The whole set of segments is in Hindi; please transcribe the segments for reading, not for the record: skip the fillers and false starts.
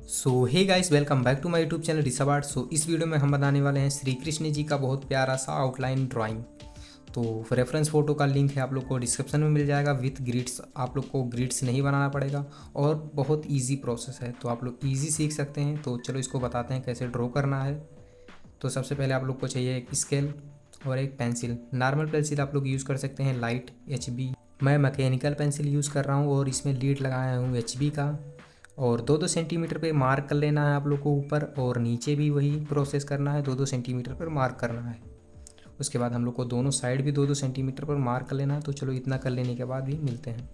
So hey guys, welcome back to my YouTube channel Rishabh. So इस वीडियो में हम बनाने वाले हैं श्री कृष्ण जी का बहुत प्यारा सा आउटलाइन ड्राइंग। तो रेफरेंस फ़ोटो का लिंक है, आप लोग को डिस्क्रिप्शन में मिल जाएगा विथ ग्रिड्स। आप लोग को ग्रिड्स नहीं बनाना पड़ेगा और बहुत इजी प्रोसेस है, तो आप लोग इजी सीख सकते हैं। तो चलो इसको बताते हैं कैसे ड्रॉ करना है। तो सबसे पहले आप लोग को चाहिए एक स्केल और एक पेंसिल। नॉर्मल पेंसिल आप लोग यूज़ कर सकते हैं, लाइट HB। मैं मैकेनिकल पेंसिल यूज़ कर रहा हूँ और इसमें लीड लगाया हूँ HB का। और 2-2 सेंटीमीटर पे मार्क कर लेना है आप लोग को ऊपर, और नीचे भी वही प्रोसेस करना है, 2-2 सेंटीमीटर पर मार्क करना है। उसके बाद हम लोग को दोनों साइड भी 2-2 सेंटीमीटर पर मार्क कर लेना है। तो चलो इतना कर लेने के बाद भी मिलते हैं।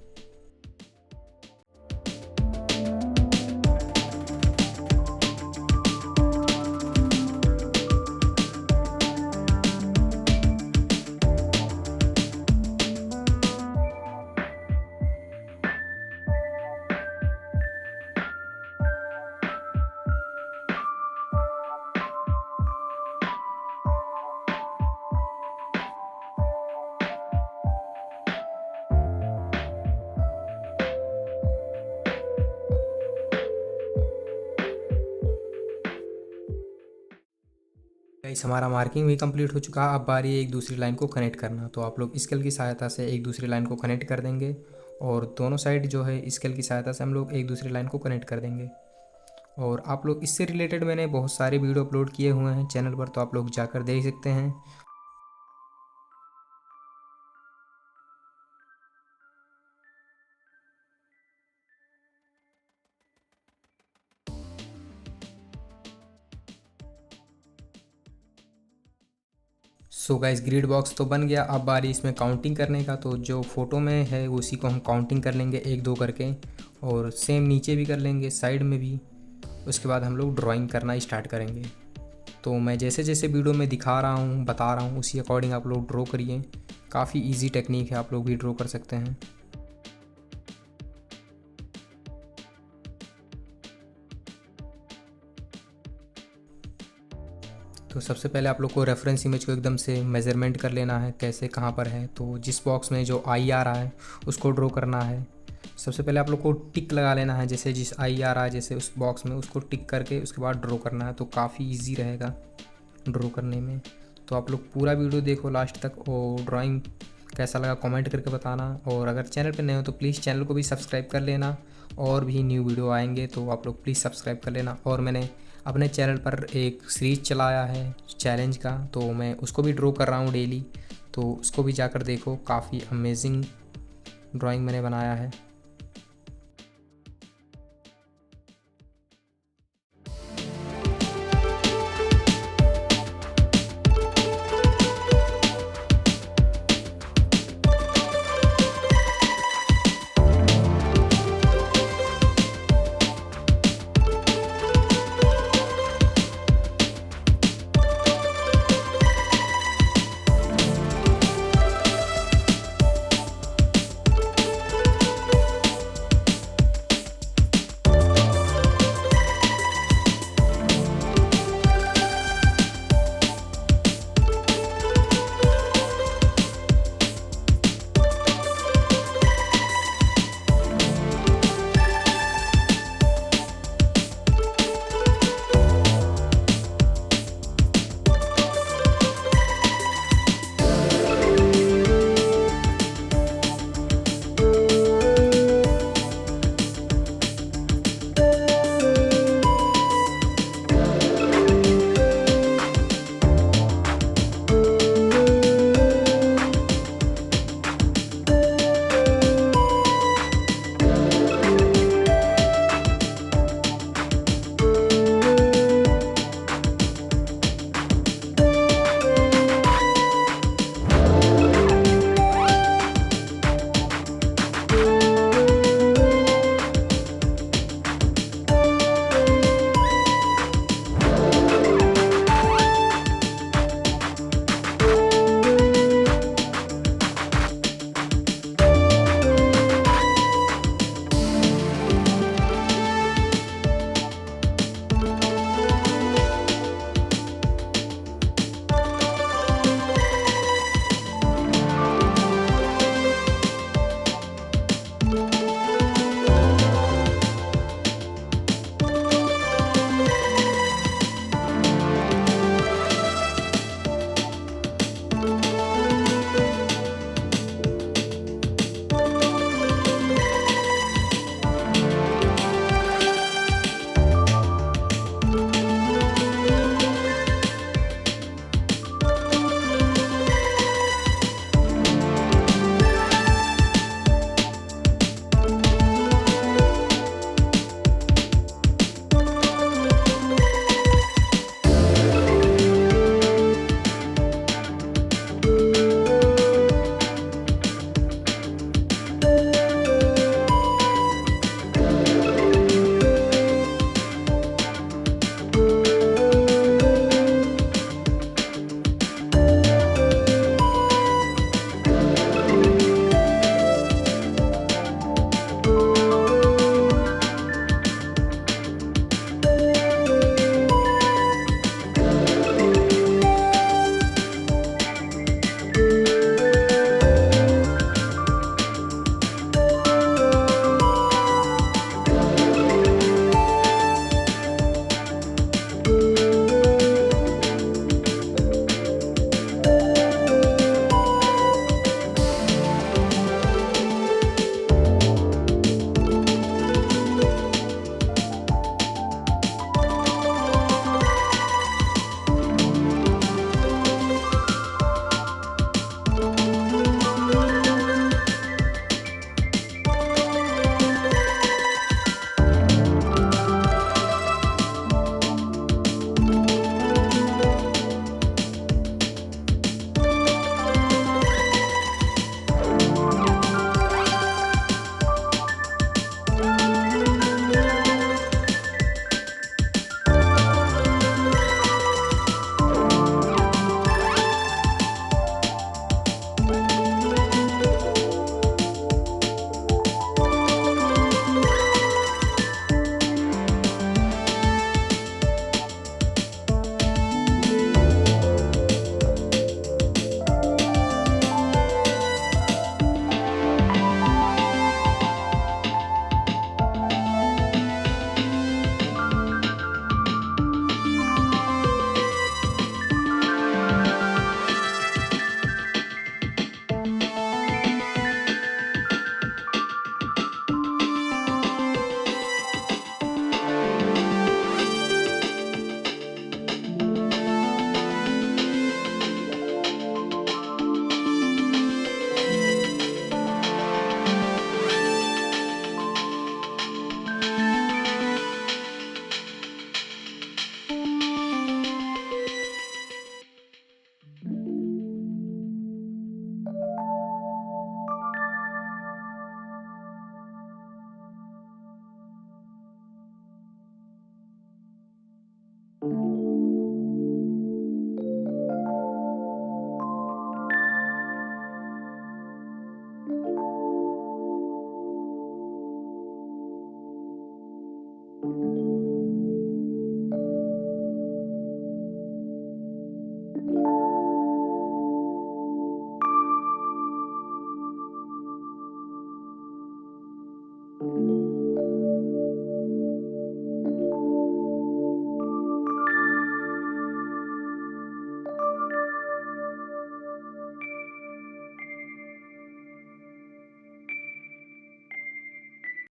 गाइस, हमारा मार्किंग भी कंप्लीट हो चुका है। अब बारी है एक दूसरी लाइन को कनेक्ट करना। तो आप लोग स्केल की सहायता से एक दूसरी लाइन को कनेक्ट कर देंगे, और दोनों साइड जो है स्केल की सहायता से हम लोग एक दूसरी लाइन को कनेक्ट कर देंगे। और आप लोग इससे रिलेटेड मैंने बहुत सारे वीडियो अपलोड किए हुए हैं चैनल पर, तो आप लोग जाकर देख सकते हैं। सो गाइस, ग्रिड बॉक्स तो बन गया। अब बारी इसमें काउंटिंग करने का। तो जो फ़ोटो में है उसी को हम काउंटिंग कर लेंगे 1-2 करके, और सेम नीचे भी कर लेंगे, साइड में भी। उसके बाद हम लोग ड्राइंग करना स्टार्ट करेंगे। तो मैं जैसे जैसे वीडियो में दिखा रहा हूँ, बता रहा हूँ, उसी अकॉर्डिंग आप लोग ड्रॉ करिए। काफ़ी इजी टेक्निक है, आप लोग भी ड्रॉ कर सकते हैं। तो सबसे पहले आप लोग को रेफरेंस इमेज को एकदम से मेज़रमेंट कर लेना है, कैसे कहाँ पर है। तो जिस बॉक्स में जो आई आ रहा है उसको ड्रॉ करना है। सबसे पहले आप लोग को टिक लगा लेना है, जैसे जिस आई आ रहा है जैसे उस बॉक्स में, उसको टिक करके उसके बाद ड्रॉ करना है। तो काफ़ी इजी रहेगा ड्रॉ करने में। तो आप लोग पूरा वीडियो देखो लास्ट तक, और ड्राइंग कैसा लगा कमेंट करके बताना। और अगर चैनल पर नए हो तो प्लीज़ चैनल को भी सब्सक्राइब कर लेना। और भी न्यू वीडियो आएंगे तो आप लोग प्लीज़ सब्सक्राइब कर लेना। और मैंने अपने चैनल पर एक सीरीज चलाया है चैलेंज का, तो मैं उसको भी ड्रॉ कर रहा हूँ डेली। तो उसको भी जाकर देखो, काफ़ी अमेजिंग ड्राइंग मैंने बनाया है।